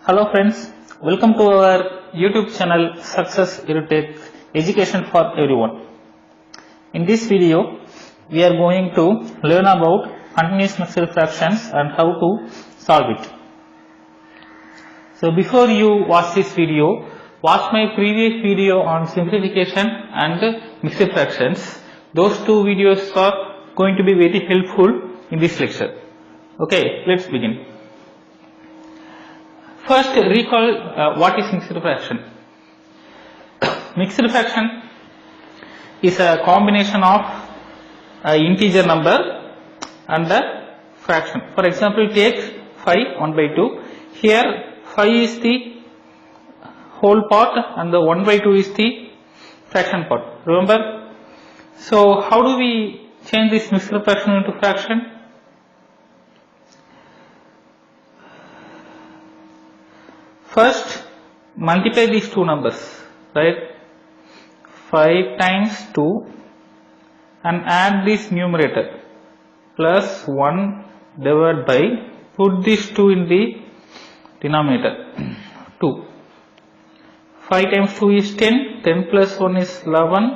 Hello friends, welcome to our YouTube channel Success Edutech Education for Everyone. In this video, we are going to learn about continuous mixed fractions and how to solve it. So before you watch this video, watch my previous video on simplification and mixed fractions. Those two videos are going to be very helpful in this lecture. Okay, let's begin. First, recall what is mixed fraction. Mixed fraction is a combination of integer number and a fraction. For example, take 5 1 by 2. Here 5 is the whole part and the 1 by 2 is the fraction part. Remember? So how do we change this mixed fraction into fraction? First, multiply these two numbers, right? 5 times 2 and add this numerator plus 1 divided by, put these 2 in the denominator, 2. 5 times 2 is 10, 10 plus 1 is 11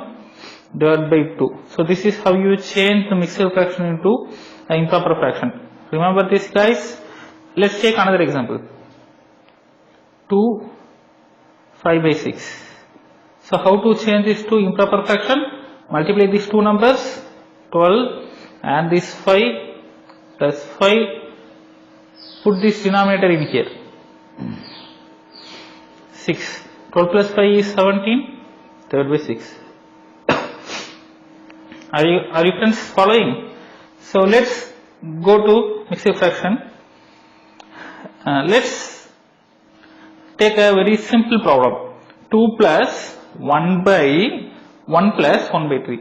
divided by 2. So this is how you change the mixed fraction into an improper fraction. Remember this, guys? Let's take another example. 2 5 by 6. So how to change this to improper fraction? Multiply these two numbers, 12 and this 5 plus 5, put this denominator in here, 6. 12 plus 5 is 17 divided by 6. Are you friends following? So let's go to mixed fraction. Let's take a very simple problem. 2 plus 1 by 1 plus 1 by 3.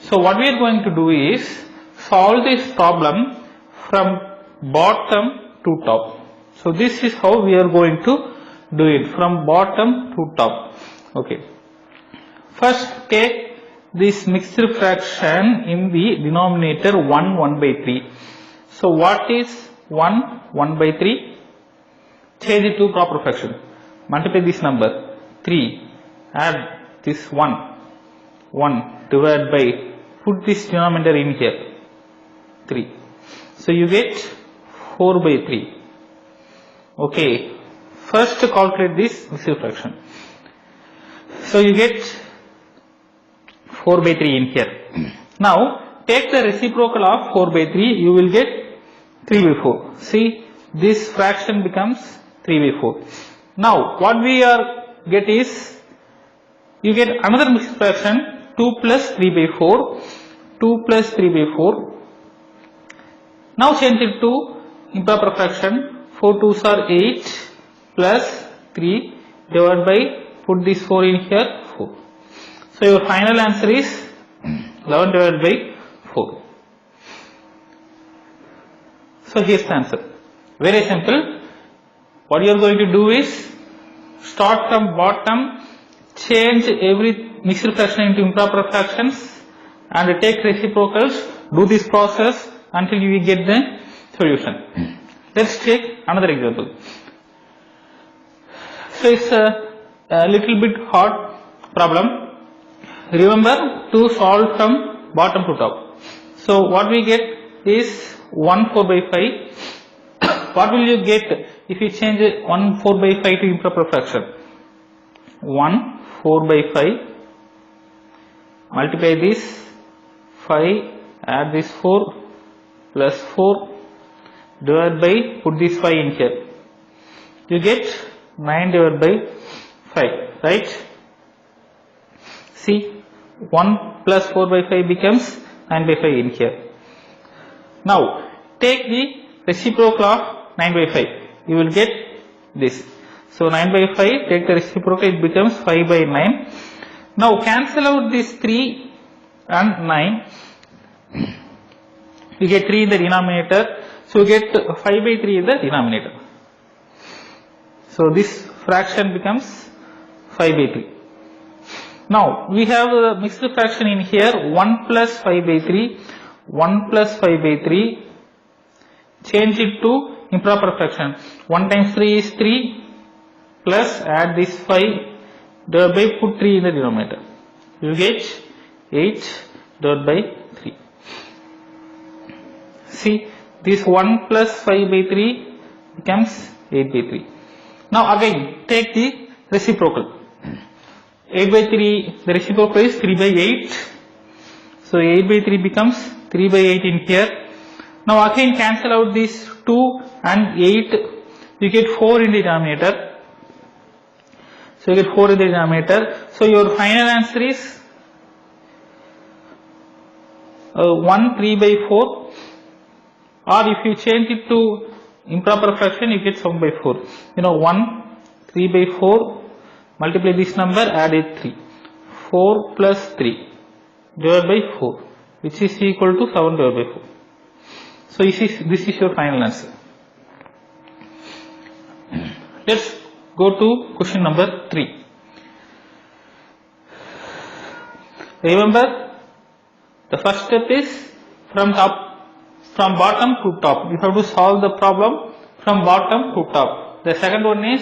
So what we are going to do is solve this problem from bottom to top. So this is how we are going to do it, from bottom to top. Okay. First take this mixed fraction in the denominator 1 1 by 3. So what is 1 1 by 3? Change it to proper fraction. Multiply this number 3, add this 1 divided by, put this denominator in here, 3. So you get 4 by 3. Okay, first calculate this mixed fraction. So you get 4 by 3 in here. Now take the reciprocal of 4 by 3, you will get 3 by 4. See, this fraction becomes 3 by 4. Now what we get is, you get another mixed fraction, 2 plus 3 by 4, 2 plus 3 by 4. Now change it to improper fraction, 4 2s are 8 plus 3 divided by, put this 4 in here, 4. So your final answer is 11 divided by 4. So here's the answer. Very simple. What you are going to do is start from bottom, change every mixed fraction into improper fractions and take reciprocals. Do this process until you get the solution. Let's take another example. So it's a little bit hard problem. Remember to solve from bottom to top. So what we get is 1 4 by 5. What will you get if you change 1 4 by 5 to improper fraction? 1 4 by 5, multiply this 5, add this 4 plus 4 divided by, put this 5 in here. You get 9 divided by 5, right? See, 1 plus 4 by 5 becomes 9 by 5 in here. Now take the reciprocal of 9 by 5, you will get this. So 9 by 5, take the reciprocal, it becomes 5 by 9. Now cancel out this 3 and 9, you get 3 in the denominator, so you get 5 by 3 in the denominator. So this fraction becomes 5 by 3. Now we have a mixed fraction in here, 1 plus 5 by 3, 1 plus 5 by 3, change it to improper fraction. 1 times 3 is 3, plus add this 5 divided by put 3 in the denominator. You get 8 divided by 3. See, this 1 plus 5 by 3 becomes 8 by 3. Now again take the reciprocal. 8 by 3, the reciprocal is 3 by 8. So 8 by 3 becomes 3 by 8 in here. Now again cancel out this 2 and 8. You get 4 in the denominator. So you get 4 in the denominator. So your final answer is 1 3 by 4. Or if you change it to improper fraction, you get 7 by 4. 1 3 by 4, multiply this number, add it 3. 4 plus 3 divided by 4, which is equal to 7 divided by 4. So this is your final answer. Let's go to question number 3. Remember, the first step is from bottom to top. You have to solve the problem from bottom to top. The second one is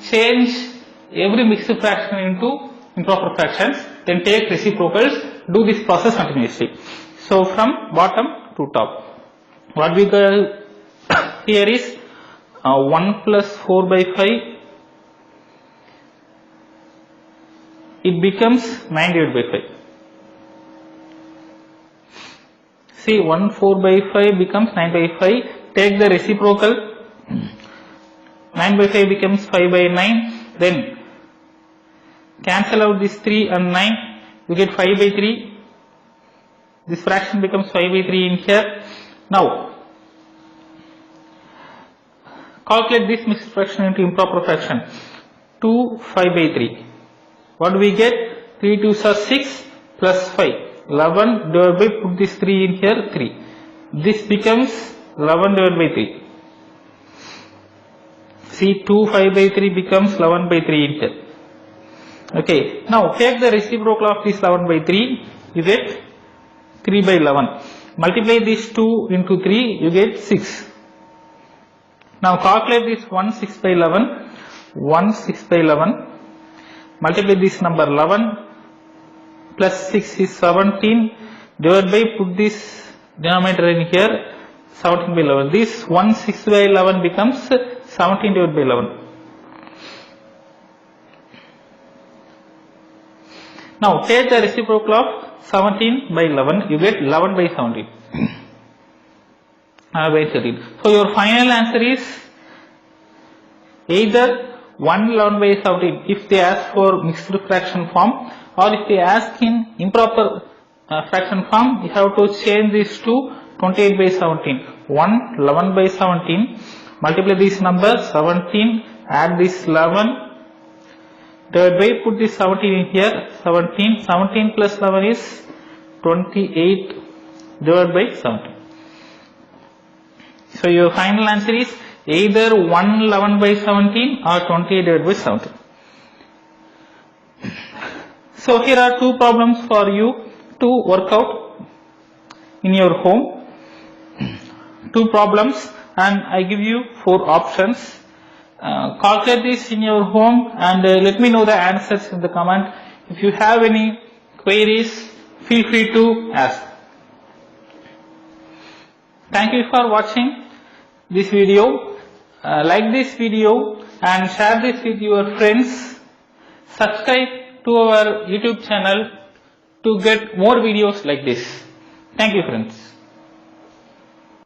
change every mixed fraction into improper fractions. Then take reciprocals. Do this process continuously. So from bottom to top. What we got here is 1 plus 4 by 5. It becomes 9 divided by 5. See, 1 4 by 5 becomes 9 by 5. Take the reciprocal. 9 by 5 becomes 5 by 9. Then cancel out this 3 and 9. You get 5 by 3. This fraction becomes 5 by 3 in here. Now calculate this mixed fraction into improper fraction. 2 5 by 3. What do we get? 3 2s are 6 plus 5. 11 divided by, put this 3 in here, 3. This becomes 11 divided by 3. See, 2 5 by 3 becomes 11 by 3 in here. Okay, now take the reciprocal of this 11 by 3, you get 3 by 11. Multiply this 2 into 3, you get 6. Now calculate this 1 6 by 11, 1 6 by 11. Multiply this number 11. Plus 6 is 17, divided by, put this denominator in here, 17 by 11. This 1 6 by 11 becomes 17 divided by 11. Now take the reciprocal of 17 by 11, you get 11 by 17. By 13. So your final answer is either 1 11 by 17 if they ask for mixed fraction form, or if they ask in improper fraction form, you have to change this to 28 by 17. 1 11 by 17, multiply this number 17, add this 11, divided by, put this 17 in here, 17, 17 plus 11 is 28 divided by 17. So your final answer is either 1 11 by 17 or 28 divided by 17. So here are two problems for you to work out in your home. Two problems, and I give you 4 options. Calculate this in your home and let me know the answers in the comment. If you have any queries, feel free to ask. Thank you for watching this video. Like this video and share this with your friends. Subscribe to our YouTube channel to get more videos like this. Thank you, friends.